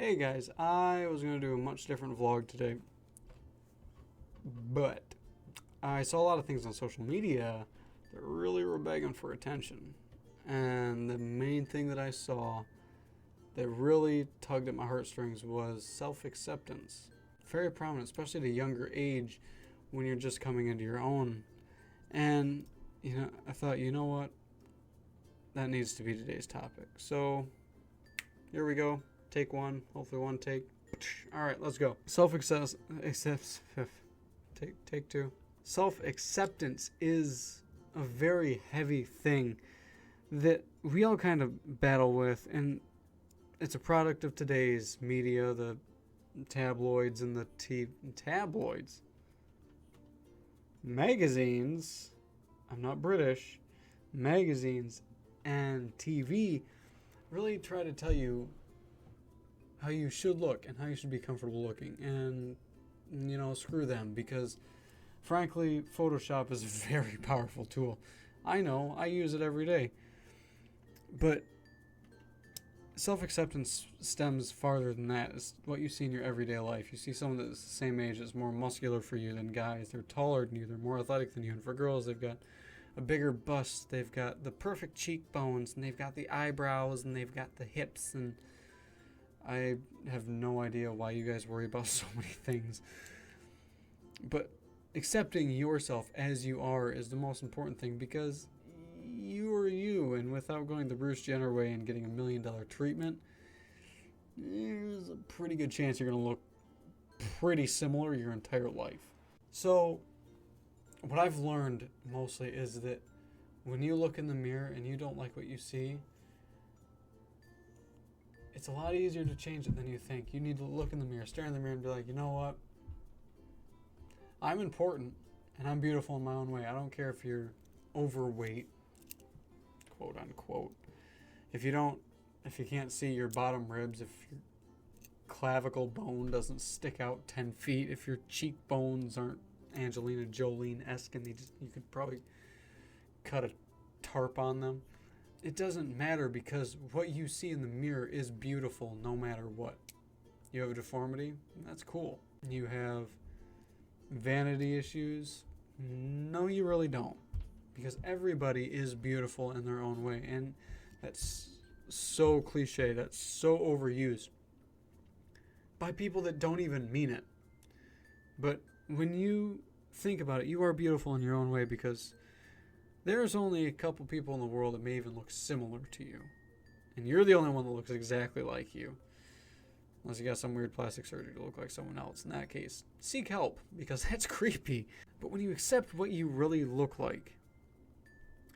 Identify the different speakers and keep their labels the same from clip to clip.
Speaker 1: Hey guys, I was going to do a much different vlog today, but I saw a lot of things on social media that really were begging for attention. And the main thing that I saw that really tugged at my heartstrings was self-acceptance. Very prominent, especially at a younger age when you're just coming into your own. And, I thought, you know what? That needs to be today's topic. So, here we go. Take one, hopefully one take. All right, let's go. Take two. Self-acceptance is a very heavy thing that we all kind of battle with, and it's a product of today's media, the tabloids and the tabloids, magazines. I'm not British. Magazines and TV really try to tell you how you should look and how you should be comfortable looking. And, screw them, because frankly, Photoshop is a very powerful tool. I know, I use it every day. But self-acceptance stems farther than that. It's what you see in your everyday life. You see someone that's the same age that's more muscular for you than guys. They're taller than you. They're more athletic than you. And for girls, they've got a bigger bust. They've got the perfect cheekbones, and they've got the eyebrows, and they've got the hips, and I have no idea why you guys worry about so many things. But accepting yourself as you are is the most important thing, because you are you, and without going the Bruce Jenner way and getting $1 million treatment, there's a pretty good chance you're going to look pretty similar your entire life. So, what I've learned mostly is that when you look in the mirror and you don't like what you see, it's a lot easier to change it than you think. You need to look in the mirror, stare in the mirror, and be like, you know what? I'm important, and I'm beautiful in my own way. I don't care if you're overweight, quote unquote. If you can't see your bottom ribs, if your clavicle bone doesn't stick out 10 feet, if your cheekbones aren't Angelina Jolie-esque and you could probably cut a tarp on them. It doesn't matter, because what you see in the mirror is beautiful no matter what. You have a deformity? That's cool. You have vanity issues? No, you really don't. Because everybody is beautiful in their own way. And that's so cliche. That's so overused by people that don't even mean it. But when you think about it, you are beautiful in your own way, because there's only a couple people in the world that may even look similar to you. And you're the only one that looks exactly like you. Unless you got some weird plastic surgery to look like someone else. In that case, seek help, because that's creepy. But when you accept what you really look like,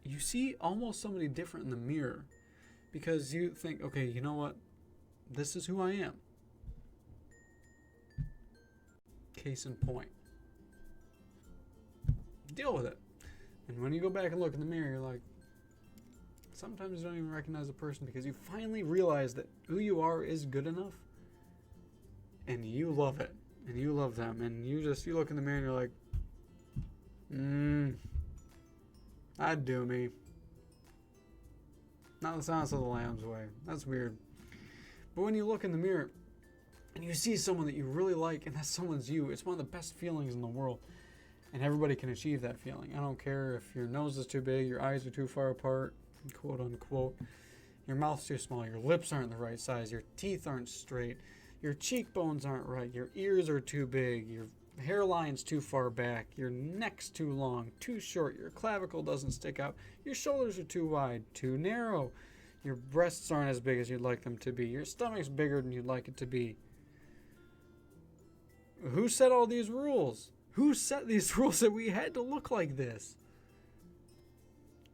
Speaker 1: you see almost somebody different in the mirror. Because you think, okay, you know what? This is who I am. Case in point. Deal with it. And when you go back and look in the mirror, you're like, sometimes you don't even recognize the person, because you finally realize that who you are is good enough, and you love it, and you love them, and you look in the mirror and you're like, I'd do me. Not the Silence of the Lambs way. That's weird. But when you look in the mirror and you see someone that you really like, and that someone's you, it's one of the best feelings in the world. And everybody can achieve that feeling. I don't care if your nose is too big, your eyes are too far apart, quote unquote, your mouth's too small, your lips aren't the right size, your teeth aren't straight, your cheekbones aren't right, your ears are too big, your hairline's too far back, your neck's too long, too short, your clavicle doesn't stick out, your shoulders are too wide, too narrow, your breasts aren't as big as you'd like them to be, your stomach's bigger than you'd like it to be. Who set all these rules? Who set these rules that we had to look like this?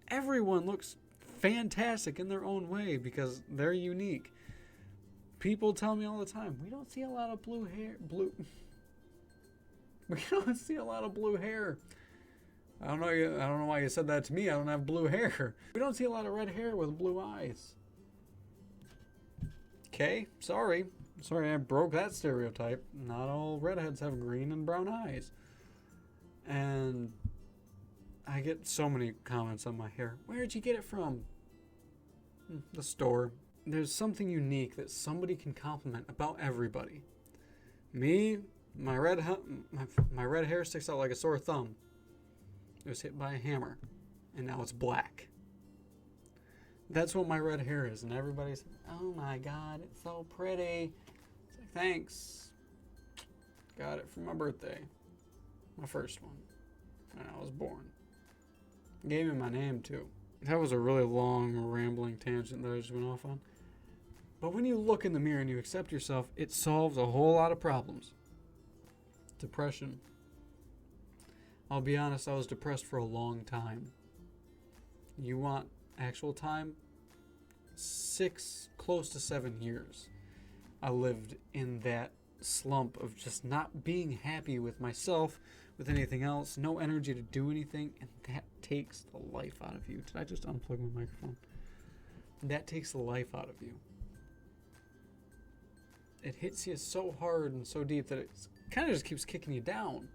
Speaker 1: Everyone looks fantastic in their own way, because they're unique. People tell me all the time, we don't see a lot of blue hair. We don't see a lot of blue hair. I don't know why you said that to me. I don't have blue hair. We don't see a lot of red hair with blue eyes. Okay, sorry, I broke that stereotype. Not all redheads have green and brown eyes. And I get so many comments on my hair. Where'd you get it from? The store. there's something unique that somebody can compliment about everybody. Me, my red hair sticks out like a sore thumb. It was hit by a hammer, and now it's black. That's what my red hair is, and everybody's, oh my God, it's so pretty. It's like, thanks. Got it for my birthday. My first one. When I was born. Gave me my name, too. That was a really long, rambling tangent that I just went off on. But when you look in the mirror and you accept yourself, it solves a whole lot of problems. Depression. I'll be honest, I was depressed for a long time. You want actual time? 6, close to 7 years. I lived in that slump of just not being happy with myself, with anything else, no energy to do anything, and that takes the life out of you. Did I just unplug my microphone? That takes the life out of you. It hits you so hard and so deep that it kind of just keeps kicking you down.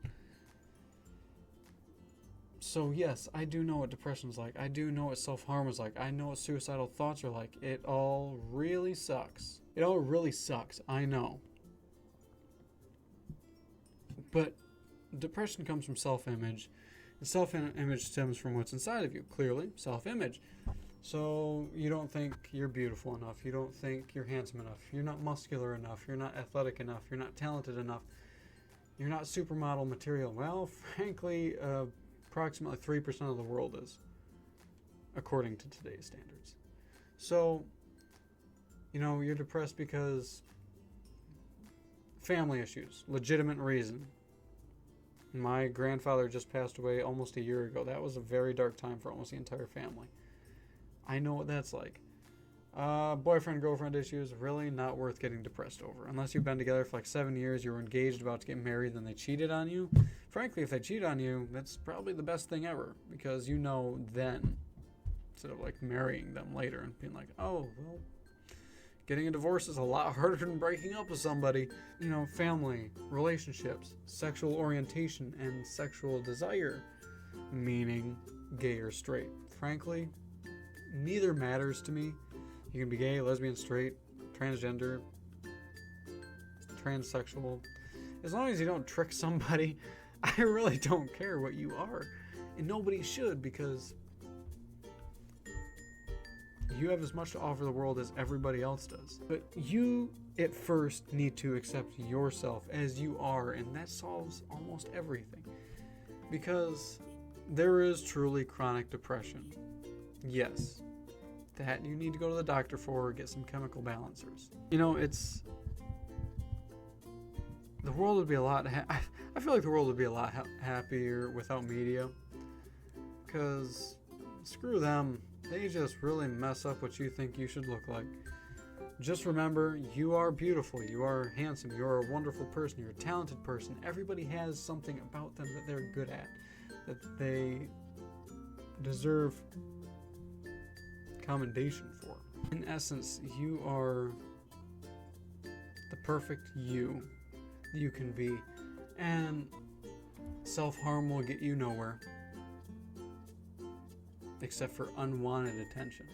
Speaker 1: So yes, I do know what depression's like. I do know what self-harm is like. I know what suicidal thoughts are like. It all really sucks. It all really sucks. I know. But depression comes from self-image. And self-image stems from what's inside of you. Clearly, self-image. So you don't think you're beautiful enough. You don't think you're handsome enough. You're not muscular enough. You're not athletic enough. You're not talented enough. You're not supermodel material. Well, frankly, approximately 3% of the world is, according to today's standards. So, you're depressed because family issues, legitimate reason. My grandfather just passed away almost a year ago. That was a very dark time for almost the entire family. I know what that's like. Boyfriend, girlfriend issues, really not worth getting depressed over. Unless you've been together for like 7 years, you were engaged, about to get married, then they cheated on you. Frankly, if they cheat on you, that's probably the best thing ever. Because you know then, instead of like marrying them later and being like, oh, well, getting a divorce is a lot harder than breaking up with somebody. Family, relationships, sexual orientation, and sexual desire. Meaning gay or straight. Frankly, neither matters to me. You can be gay, lesbian, straight, transgender, transsexual. As long as you don't trick somebody, I really don't care what you are. And nobody should, because you have as much to offer the world as everybody else does. But you, at first, need to accept yourself as you are, and that solves almost everything. Because there is truly chronic depression. Yes. That you need to go to the doctor for, get some chemical balancers. The world would be a lot, I feel like the world would be a lot happier without media. Because, screw them, they just really mess up what you think you should look like. Just remember, you are beautiful, you are handsome, you are a wonderful person, you're a talented person. Everybody has something about them that they're good at, that they deserve commendation for. In essence, you are the perfect you can be, and self-harm will get you nowhere except for unwanted attention.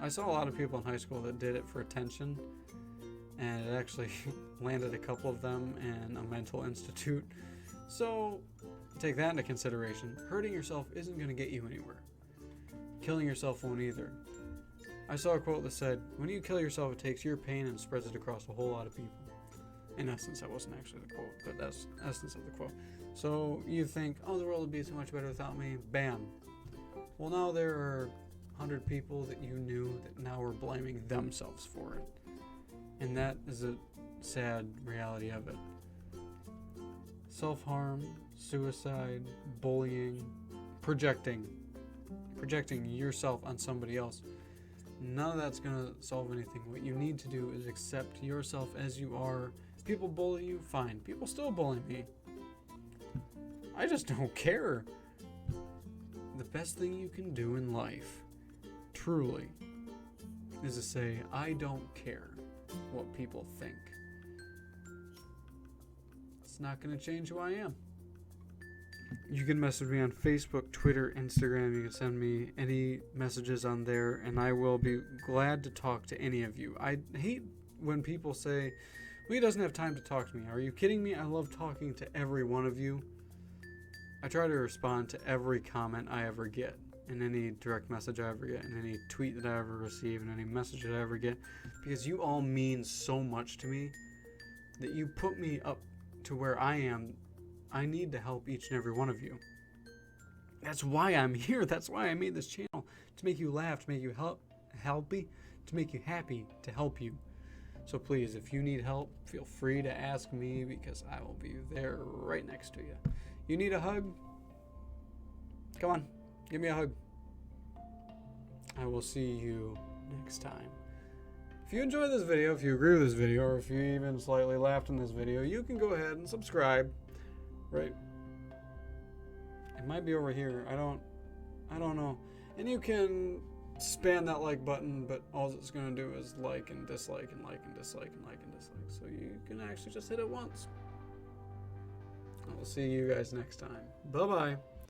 Speaker 1: I saw a lot of people in high school that did it for attention, and it actually landed a couple of them in a mental institute. So take that into consideration. Hurting yourself isn't going to get you anywhere. Killing yourself won't either. I saw a quote that said, when you kill yourself, it takes your pain and spreads it across a whole lot of people. In essence, that wasn't actually the quote, but that's the essence of the quote. So you think, oh, the world would be so much better without me. Bam. Well, now there are 100 people that you knew that now are blaming themselves for it. And that is a sad reality of it. Self-harm, suicide, bullying, projecting yourself on somebody else. None of that's going to solve anything. What you need to do is accept yourself as you are. If people bully you, fine. People still bully me. I just don't care. The best thing you can do in life, truly, is to say, I don't care what people think. It's not going to change who I am. You can message me on Facebook, Twitter, Instagram. You can send me any messages on there, and I will be glad to talk to any of you. I hate when people say, well, he doesn't have time to talk to me. Are you kidding me? I love talking to every one of you. I try to respond to every comment I ever get, in any direct message I ever get, in any tweet that I ever receive, in any message that I ever get, because you all mean so much to me that you put me up to where I am. I need to help each and every one of you. That's why I'm here. That's why I made this channel, to make you laugh, to make you helpy, to make you happy, to help you. So please, if you need help, feel free to ask me, because I will be there right next to you. You need a hug? Come on, give me a hug. I will see you next time. If you enjoyed this video, if you agree with this video, or if you even slightly laughed in this video, you can go ahead and subscribe. Right? It might be over here. I don't know. And you can spam that like button, but all it's going to do is like and dislike and like and dislike and like and dislike. So you can actually just hit it once. I will see you guys next time. Bye-bye.